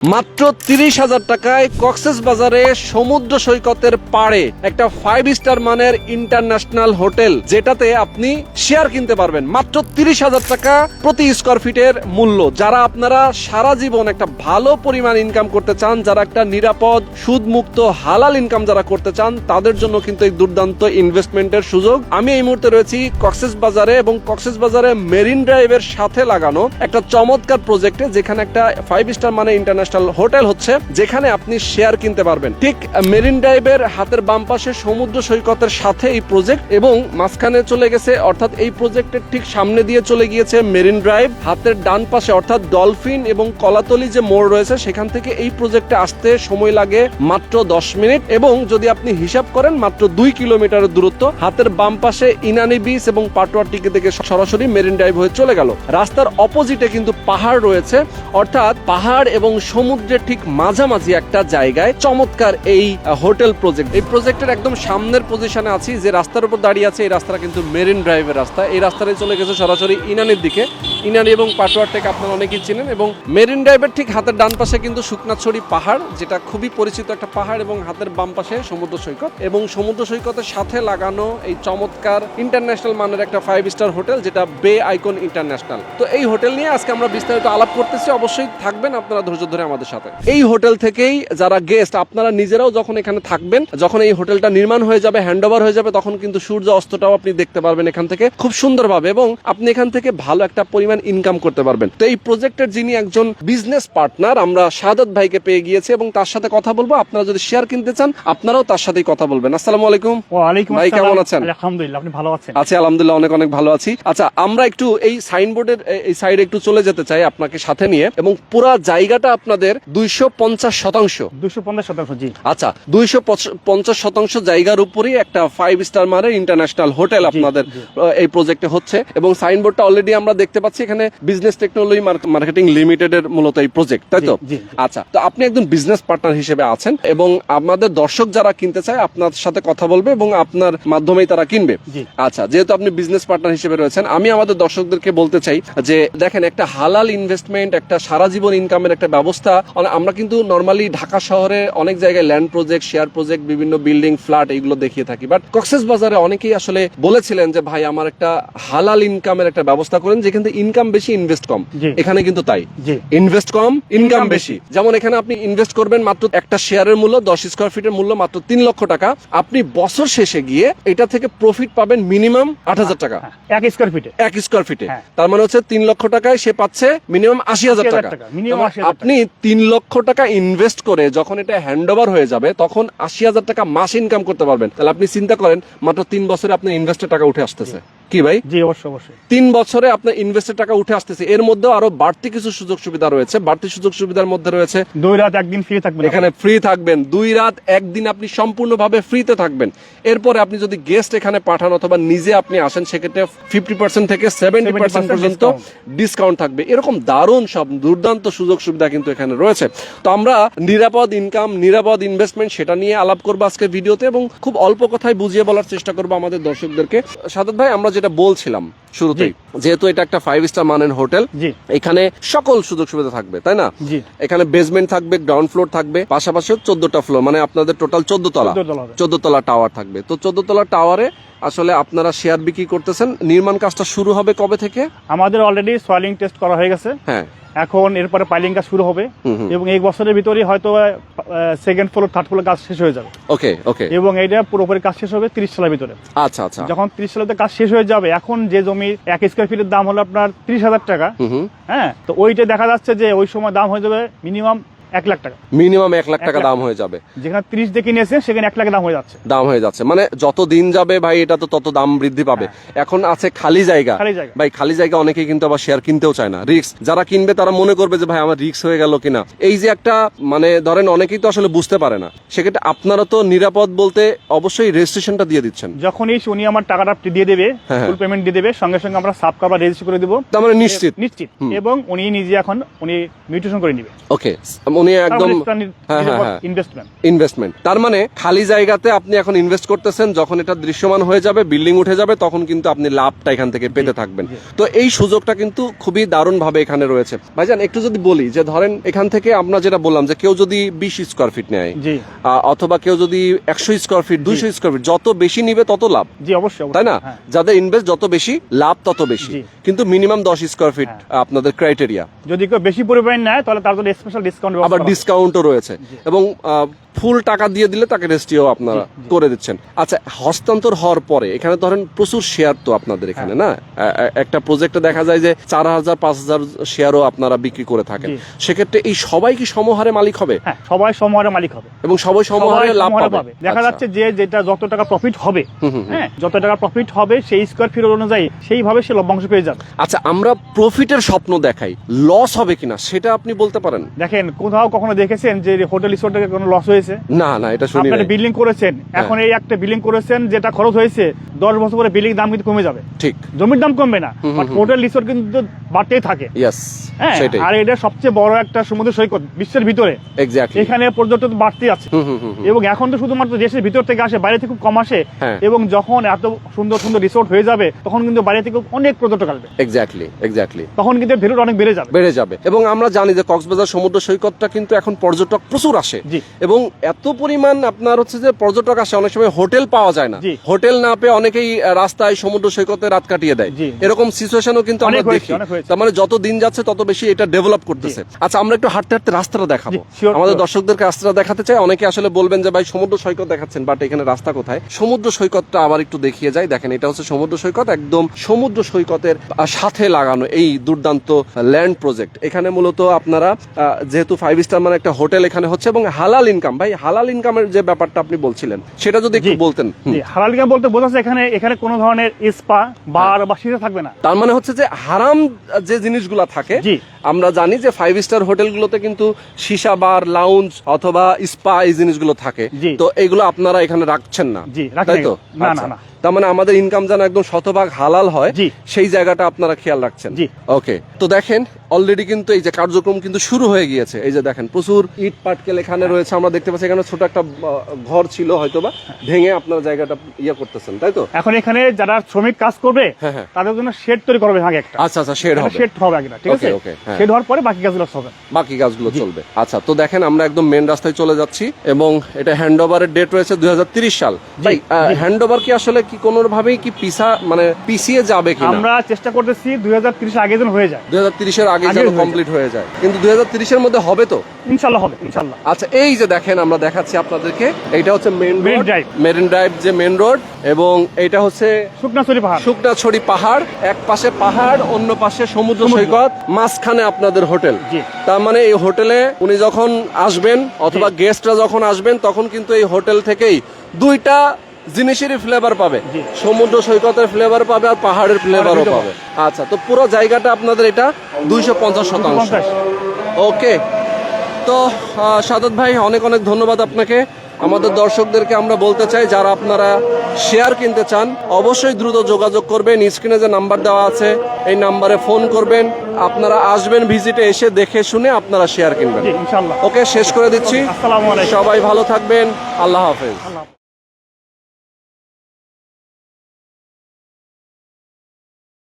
মাত্র ৩০,০০০ টাকায় কক্সেস বাজারে সমুদ্র সৈকতের পাড়ে একটা 5 স্টার মানের ইন্টারন্যাশনাল হোটেল, যেটাতে আপনি শেয়ার কিনতে পারবেন মাত্র ৩০,০০০ টাকা প্রতি স্কয়ার ফিটের মূল্য। যারা আপনারা সারা জীবন একটা ভালো পরিমাণ ইনকাম করতে চান, যারা একটা নিরাপদ সুদমুক্ত হালাল ইনকাম যারা করতে চান, তাদের জন্য কিন্তু এই দুর্দান্ত ইনভেস্টমেন্টের সুযোগ। আমি এই মুহূর্তে রয়েছি কক্সেস বাজারে, এবং কক্সেস বাজারে মেরিন ড্রাইভের সাথে লাগানো একটা চমৎকার প্রজেক্টে, যেখানে একটা 5 স্টার মানে ইন্টারন্যাশনাল হোটেল হচ্ছে, যেখানে আপনি শেয়ার কিনতে পারবেন। ঠিক মেরিন ড্রাইভের হাতের বাম পাশে সমুদ্র সৈকতের সাথে এই প্রজেক্ট, এবং মাঝখানে চলে গেছে, অর্থাৎ এই প্রজেক্টের ঠিক সামনে দিয়ে চলে গিয়েছে মেরিন ড্রাইভ। হাতের ডান পাশে অর্থাৎ ডলফিন এবং কলাতলি যে মোড় রয়েছে, সেখান থেকে এই প্রজেক্টে আসতে সময় লাগে মাত্র 10 মিনিট, এবং যদি আপনি হিসাব করেন মাত্র 2 কিলোমিটারের দূরত্ব। হাতের বাম পাশে ইনানি বিচ এবং পাটোয়ার টিকে থেকে সরাসরি মেরিন ড্রাইভ হয়ে চলে গেল। রাস্তার অপোজিটে কিন্তু পাহাড় রয়েছে, অর্থাৎ পাহাড় এবং সমুদ্রের ঠিক মাঝামাঝি একটা জায়গায় চমৎকার এই হোটেল প্রজেক্ট। এই প্রজেক্টের একদম সামনের পজিশনে আছি, যে রাস্তার উপর দাঁড়িয়ে আছে এই রাস্তাটা কিন্তু মেরিন ড্রাইভের রাস্তা। এই রাস্তায় চলে গেছে সরাসরি ইনানির দিকে। ইনানি এবং পাটোয়ার টেক আপনারা অনেকেই চিনেন, এবং মেরিন ড্রাইভের ঠিক হাতের ডান পাশে কিন্তু শুকনাছড়ি পাহাড়, যেটা খুবই পরিচিত একটা পাহাড়, এবং হাতের বাম পাশে সমুদ্র সৈকত, এবং সমুদ্র সৈকতের সাথে লাগানো এই চমৎকার ইন্টারন্যাশনাল মানের একটা 5 স্টার হোটেল, যেটা বে আইকন ইন্টারন্যাশনাল। তো এই হোটেল নিয়ে আজকে আমরা বিস্তারিত আলাপ করতেছি, অবশ্যই থাকবেন আপনারা ধৈর্য ধরে আমাদের সাথে। এই হোটেল থেকেই যারা গেস্ট, আপনারা নিজেরাও যখন এখানে থাকবেন, যখন এই হোটেলটা নির্মাণ হয়ে যাবে, হ্যান্ডওভার হয়ে যাবে, তখন কিন্তু সূর্য অস্তটাও আপনি দেখতে পারবেন এখান থেকে খুব সুন্দরভাবে, এবং আপনি এখান থেকে ভালো একটা পরিমাণ ইনকাম করতে পারবেন। তো এই প্রজেক্টের যিনি একজন বিজনেস পার্টনার, আমরা শাহাদাত ভাইকে পেয়ে গিয়েছি, এবং তার সাথে কথা বলবো। আপনারা যদি শেয়ার কিনতে চান, আপনারাও তার সাথেই কথা বলবেন। আসসালামু আলাইকুম। ওয়ালাইকুম ভাই, আসসালাম। কেমন আছেন? আলহামদুলিল্লাহ, আপনি ভালো আছেন? আছি আলহামদুলিল্লাহ, অনেক অনেক ভালো আছি। আচ্ছা, আমরা একটু এই সাইনবোর্ডের এই সাইডে একটু চলে যেতে চাই আপনাকে সাথে নিয়ে, এবং পুরো জায়গাটা আপনাদের 250%। 250%, জি। আচ্ছা, 250% জায়গার উপরেই একটা 5 স্টার মানের ইন্টারন্যাশনাল হোটেল আপনাদের এই প্রজেক্টে হচ্ছে, এবং সাইনবোর্ডটা অলরেডি আমরা দেখতে পাচ্ছি এখানে বিজনেস টেকনোলজি মার্কেটিং লিমিটেড এর মূলত এই প্রজেক্ট, তাই তো? আচ্ছা, তো আপনি একজন বিজনেস পার্টনার হিসেবে আছেন, এবং আমাদের দর্শক যারা কিনতে চায় আপনার সাথে কথা বলবে, এবং আপনার মাধ্যমেই তারা কিনবে। আচ্ছা, যেহেতু আপনি বিজনেস পার্টনার হিসেবে রয়েছেন, আমি আমাদের দর্শকদেরকে বলতে চাই যে দেখেন, একটা হালাল ইনভেস্টমেন্ট, একটা সারা জীবন ইনকামের একটা ব্যবস্থা। আমরা কিন্তু নরমালি ঢাকা শহরে অনেক জায়গায় ল্যান্ড প্রজেক্ট, শেয়ার প্রজেক্ট, বিভিন্ন বিল্ডিং, ফ্ল্যাট এইগুলো দেখিয়ে থাকি, বাট কক্সেস বাজারে অনেকেই আসলে বলেছিলেন যে ভাই, আমার একটা হালাল ইনকামের একটা ব্যবস্থা করেন, যেখান থেকে ইনকাম বেশি, ইনভেস্ট কম। এখানে কিন্তু তাই, ইনভেস্ট কম, ইনকাম বেশি। যেমন এখানে আপনি ইনভেস্ট করবেন মাত্র একটা শেয়ারের মূল্য 10 স্কয়ার ফিটের মূল্য মাত্র 3 লক্ষ টাকা। আপনি বছর শেষে গিয়ে এটা থেকে প্রফিট পাবেন মিনিমাম 8,000 টাকা 1 স্কয়ার ফিটে। 1 স্কয়ার ফিটে। তার মানে হচ্ছে 3 লক্ষ টাকায় সে পাচ্ছে মিনিমাম 80,000 টাকা। আপনি 3 লক্ষ টাকা ইনভেস্ট করে যখন এটা হ্যান্ডওভার হয়ে যাবে, তখন 80,000 টাকা মাস ইনকাম করতে পারবেন। তাহলে আপনি চিন্তা করেন, মাত্র 3 বছরে আপনার ইনভেস্টের টাকা উঠে আসতেছে। কি ভাই? জি, অবশ্যই অবশ্যই। 3 বছরে আপনার ইনভেস্টের টাকা উঠে আসতেছে। এর মধ্যেও আরো বাড়তি কিছু সুযোগ সুবিধা রয়েছে। বাড়তি সুযোগ সুবিধার মধ্যে রয়েছে 2 রাত 1 দিন ফ্রি থাকবেন। এখানে ফ্রি থাকবেন 2 রাত 1 দিন, আপনি সম্পূর্ণভাবে ফ্রিতে থাকবেন। এরপরে আপনি যদি গেস্ট এখানে পাঠান অথবা নিজে আপনি আসেন, সেক্ষেত্রে 50% থেকে 70% পর্যন্ত ডিসকাউন্ট থাকবে। এরকম দারুণ সব দুর্দান্ত সুযোগ সুবিধা কিন্তু এখানে রয়েছে। তো আমরা নিরাপদ ইনকাম, নিরাপদ ইনভেস্টমেন্ট, সেটা নিয়ে আলাপ করবো আজকে ভিডিওতে, এবং খুব অল্প কথায় বুঝিয়ে বলার চেষ্টা করবো আমাদের দর্শকদেরকে। শাহাদাত ভাই, আমরা যেটা বলছিলাম শুরুতেই, যেহেতু এটা একটা 5 স্টার মানের হোটেল, এখানে সকল সুযোগ সুবিধা থাকবে, তাই না? এখানে বেসমেন্ট থাকবে, গ্রাউন্ড ফ্লোর থাকবে, পাশাপাশি 14টা ফ্লোর, মানে আপনাদের টোটাল 14 তলা টাওয়ার থাকবে। তো 14 তলা টাওয়ারে আসলে আপনারা শেয়ার বিক্রি করতেছেন। নির্মাণ কাজটা শুরু হবে কবে থেকে? আমাদের অলরেডি সয়েলিং টেস্ট করা হয়ে গেছে। হ্যাঁ, এখন এরপরে পাইলিং কাজ শুরু হবে, এবং এই বছরের ভিতরে হয়তো সেকেন্ড ফ্লোর, থার্ড ফ্লোর কাজ শেষ হয়ে যাবে। ওকে ওকে। এবং এইটা পুরোপুরি কাজ শেষ হবে 30 সালের ভিতরে। আচ্ছা আচ্ছা। যখন 30 সালের কাজ শেষ হয়ে যাবে, এখন যে জমি 1 স্কয়ার ফিটের দাম হলো আপনার 30,000 টাকা, হ্যাঁ, তো ওইটা দেখা যাচ্ছে যে ওই সময় দাম হয়ে যাবে মিনিমাম 1 লাখ টাকা। মিনিমাম 1 লাখ টাকা দাম হয়ে যাবে। যেখানে 30 দিয়ে কিনেছে, সেখানে 1 লাখ দাম হয়ে যাচ্ছে। মানে যত দিন যাবে ভাই, এটা তো তত দাম বৃদ্ধি পাবে। এখন আছে খালি জায়গা। ভাই, খালি জায়গা অনেকেই কিন্তু আবার শেয়ার কিনতেও চায় না। রিস্ক, যারা কিনবে তারা মনে করবে যে ভাই, আমার রিস্ক হয়ে গেল কিনা। এই যে একটা, মানে ধরেন অনেকেই তো আসলে বুঝতে পারে না। সেক্ষেত্রে আপনারা তো নিরাপদ বলতে অবশ্যই রেজিস্ট্রেশনটা দিয়ে দিচ্ছেন। যখনই উনি আমার টাকাটা দিয়ে দেবে, ফুল পেমেন্ট দিয়ে দেবে, সঙ্গে সঙ্গে আমরা সাব কভার রেজিস্ট্রি করে দেব। তার মানে নিশ্চিত। এবং উনি নিজে এখন মিউটেশন করে নেবে। ওকে, উনি একদম ইনভেস্টমেন্ট। তার মানে খালি জায়গাতে আপনি এখন ইনভেস্ট করতেছেন, যখন এটা দৃশ্যমান হয়ে যাবে, বিল্ডিং উঠে যাবে, তখন কিন্তু আপনি লাভটা এখান থেকে পেতে থাকবেন। তো এই সুযোগটা কিন্তু খুবই দারুণ ভাবে এখানে রয়েছে। ভাইজান একটু যদি বলি যে ধরেন এখান থেকে আমরা যেটা বললাম যে কেউ যদি 20 স্কয়ার ফিট নেয় অথবা কেউ যদি 100 স্কয়ার ফিট 200 স্কয়ার ফিট, যত বেশি নিবে তত লাভ। জি অবশ্যই, তাই না? যাদের ইনভেস্ট যত বেশি লাভ তত বেশি, কিন্তু মিনিমাম 10 স্কয়ার ফিট আপনাদের ক্রাইটেরিয়া। যদি কেউ বেশি পরিমাণ নেয় তাহলে তার জন্য স্পেশাল ডিসকাউন্ট, আবার ডিসকাউন্টও রয়েছে, এবং ফুল টাকা দিয়ে দিলে তাকে রেস্টিও আপনারা করে দিচ্ছেন। আচ্ছা, হস্তান্তর হওয়ার পরে এখানে ধরেন প্রচুর শেয়ার তো আপনাদের এখানে না, একটা প্রজেক্টে দেখা যায় যে 4000 5000 শেয়ারও আপনারা বিক্রি করে থাকেন। সেক্ষেত্রে এই সবাই কি সমহারে মালিক হবে? সবাই সমহারে মালিক হবে এবং সবাই সমহারে লাভ পাবে। দেখা যাচ্ছে যে যেটা যত টাকা প্রফিট হবে, যত টাকা প্রফিট হবে সেই স্কয়ার ফিট অনুযায়ী সেইভাবে সে লভ্যাংশ পেয়ে যাবে। আচ্ছা, আমরা প্রফিটের স্বপ্ন দেখাই, লস হবে কিনা সেটা আপনি বলতে পারেন? দেখেন, কোথাও কখনো দেখেছেন যে হোটেল রিসোর্টে কোনো লস হয়েছে? না না, এটা শুনি না। আপনি বিল্ডিং করেছেন, এখন এই একটা বিল্ডিং করেছেন, যেটা খরচ হয়েছে 10 বছর পরে বিল্ডিং দাম কিন্তু কমে যাবে। ঠিক, জমির দাম কমবে না, বাট হোটেল রিসোর্ট কিন্তু বাড়তেই থাকে। আর এটা সবচেয়ে বড় একটা সমুদ্র সৈকত বিশ্বের ভিতরে, এখানে পর্যটক বাড়তি আছে, এবং এখন তো শুধুমাত্র দেশের ভিতর থেকে আসে, বাইরে থেকে খুব কম আসে, এবং যখন এত সুন্দর সুন্দর রিসোর্ট হয়ে যাবে তখন কিন্তু বাইরে থেকে অনেক পর্যটক আসবে। এক্স্যাক্টলি, তখন কিন্তু ভ্যালু অনেক বেড়ে যাবে। এবং আমরা জানি যে কক্সবাজার সমুদ্র সৈকতটা কিন্তু এখন পর্যটক প্রচুর আসে, এবং এত পরিমাণ আপনার হচ্ছে যে পর্যটক আসে, অনেক সময় হোটেল পাওয়া যায় না, হোটেল না পেয়ে অনেকেই রাস্তায় সমুদ্র সৈকতে রাত কাটিয়ে দেয়। এরকম সিচুয়েশনও কিন্তু আমরা দেখি। তার মানে যত দিন যাচ্ছে তত বেশি এটা ডেভেলপ করতেছে। আচ্ছা, আমরা একটু হাঁটতে হাঁটতে রাস্তাটা দেখাবো, আমাদের দর্শকদেরকে রাস্তাটা দেখাতে চাই। অনেকে আসলে বলবেন যে ভাই সমুদ্র সৈকত দেখাচ্ছেন, বাট এখানে রাস্তা কোথায়? সমুদ্র সৈকতটা আবার একটু দেখিয়ে যায়। দেখেন, এটা হচ্ছে সমুদ্র সৈকত, একদম সমুদ্র সৈকতের সাথে লাগানো এই দুর্দান্ত ল্যান্ড প্রজেক্ট। এখানে মূলত আপনারা যেহেতু 5 স্টার মানে একটা হোটেল এখানে হচ্ছে, এবং হালাল ইনকাম। ভাই, হালাল ইনকামের যে ব্যাপারটা আপনি বলছিলেন সেটা যদি একটু বলতেন। হালাল ইনকাম বলতে বোঝাচ্ছে এখানে কোনো ধরনের স্পা, বার বা সিজা থাকবে না। তার মানে হচ্ছে যে হারাম যে জিনিসগুলো থাকে, আমরা জানি যে 5 স্টার হোটেলগুলোতে কিন্তু সীসা বার, লাউঞ্জ অথবা স্পা এই জিনিসগুলো থাকে, তো এইগুলো আপনারা এখানে রাখছেন না, তাই তো? না, তার মানে আমাদের ইনকাম যেন একদম শতভাগ হালাল হয়, সেই জায়গাটা আপনারা খেয়াল রাখছেন। ওকে, তো দেখেন অলরেডি কিন্তু এই যে কার্যক্রম কিন্তু শুরু হয়ে গিয়েছে। এই যে দেখেন প্রচুর ইট পাটকেল এখানে রয়েছে, আমরা দেখতে পাচ্ছি এখানে ছোট একটা ঘর ছিল, হয়তোবা ভেঙে আপনারা জায়গাটা ইয়ে করতেছেন, তাই তো? এখন এখানে যারা শ্রমিক কাজ করবে তাদের জন্য শেড তৈরি করবে আগে একটা। আচ্ছা, শেড হবে আগে, ঠিক আছে? শেড হওয়ার পরে বাকি কাজগুলো চলবে। আচ্ছা, তো দেখেন আমরা একদম মেন রাস্তায় চলে যাচ্ছি, এবং এটা হ্যান্ডওভারের ডেট রয়েছে 2030 সাল। ভাই, হ্যান্ডওভার কি আসলে কি কোনোভাবেই কি পিছিয়ে যাবে কিনা? আমরা চেষ্টা করতেছি 2030 আগে যেন হয়ে যায়, 2030 এর আগে যেন কমপ্লিট হয়ে যায়, কিন্তু 2030 এর মধ্যে হবে তো? ইনশাআল্লাহ হবে, ইনশাআল্লাহ। আচ্ছা, এই যে দেখেন আমরা দেখাচ্ছি আপনাদেরকে, এইটা হচ্ছে মেরিন ড্রাইভ যে মেন রোড, এবং এইটা হচ্ছে শুকনাছড়ি পাহাড়। এক পাশে পাহাড়, অন্য পাশে সমুদ্র সৈকত, মাঝখানে আপনাদের হোটেল। তার মানে এই হোটেলে উনি যখন আসবেন অথবা গেস্টরা যখন আসবেন, তখন কিন্তু এই হোটেল থেকেই দুইটা জিনিসেরই ফ্লেভার পাবে, সমুদ্র সৈকতের ফ্লেভার পাবে আর পাহাড়ের ফ্লেভারও পাবে। আচ্ছা, তো পুরো জায়গাটা আপনাদের এটা 250%। ওকে, তো সাদত ভাই অনেক অনেক ধন্যবাদ আপনাকে। আমাদের দর্শকদেরকে আমরা বলতে চাই, যারা আপনারা শেয়ার কিনতে চান অবশ্যই দ্রুত যোগাযোগ করবেন। স্ক্রিনে যে নাম্বার দেওয়া আছে এই নাম্বারে ফোন করবেন, আপনারা আসবেন ভিজিটে, এসে দেখে শুনে আপনারা শেয়ার কিনবেন। ওকে, শেষ করে দিচ্ছি। সবাই ভালো থাকবেন, আল্লাহ হাফেজ।